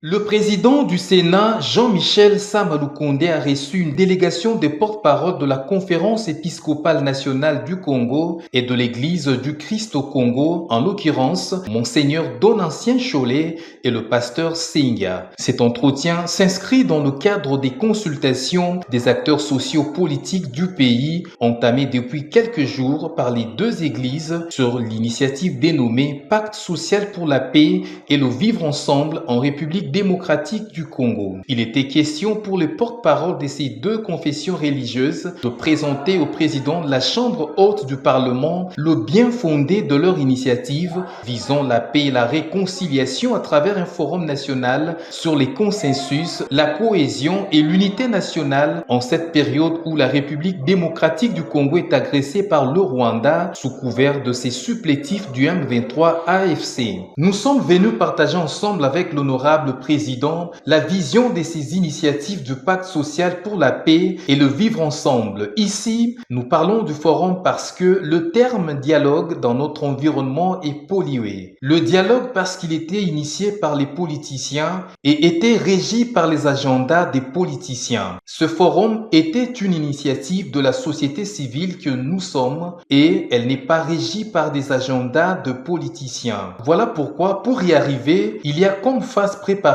Le président du Sénat, Jean-Michel Samaloukonde, a reçu une délégation des porte-parole de la Conférence épiscopale nationale du Congo et de l'Église du Christ au Congo, en l'occurrence Monseigneur Donatien Cholet et le pasteur Senga. Cet entretien s'inscrit dans le cadre des consultations des acteurs sociopolitiques du pays, entamées depuis quelques jours par les deux églises sur l'initiative dénommée Pacte social pour la paix et le vivre ensemble en République démocratique du Congo. Il était question pour les porte-parole de ces deux confessions religieuses de présenter au président de la Chambre haute du Parlement le bien fondé de leur initiative visant la paix et la réconciliation à travers un forum national sur les consensus, la cohésion et l'unité nationale en cette période où la République démocratique du Congo est agressée par le Rwanda sous couvert de ses supplétifs du M23 AFC. Nous sommes venus partager ensemble avec l'honorable président la vision de ces initiatives du pacte social pour la paix et le vivre ensemble. Ici, nous parlons du forum parce que le terme dialogue dans notre environnement est pollué. Le dialogue parce qu'il était initié par les politiciens et était régi par les agendas des politiciens. Ce forum était une initiative de la société civile que nous sommes et elle n'est pas régie par des agendas de politiciens. Voilà pourquoi, pour y arriver, il y a comme phase préparatoire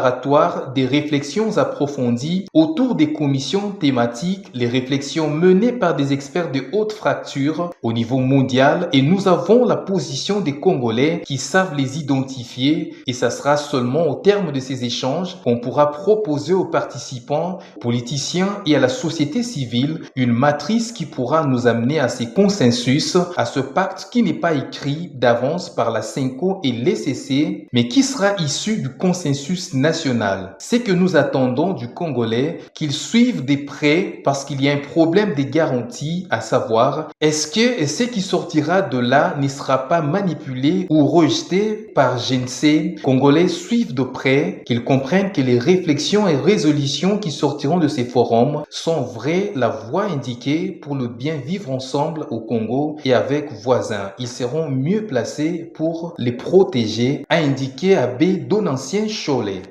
des réflexions approfondies autour des commissions thématiques, les réflexions menées par des experts de haute fracture au niveau mondial, et nous avons la position des Congolais qui savent les identifier, et ça sera seulement au terme de ces échanges qu'on pourra proposer aux participants, politiciens et à la société civile une matrice qui pourra nous amener à ces consensus, à ce pacte qui n'est pas écrit d'avance par la CENCO et l'ECC, mais qui sera issu du consensus national. C'est que nous attendons du Congolais qu'il suive de près parce qu'il y a un problème de garantie, à savoir, est-ce que ce qui sortira de là ne sera pas manipulé ou rejeté par je ne sais. Congolais suivent de près, qu'ils comprennent que les réflexions et résolutions qui sortiront de ces forums sont vraies, la voie indiquée pour le bien vivre ensemble au Congo et avec voisins. Ils seront mieux placés pour les protéger, a indiqué Abbé Donatien Cholet.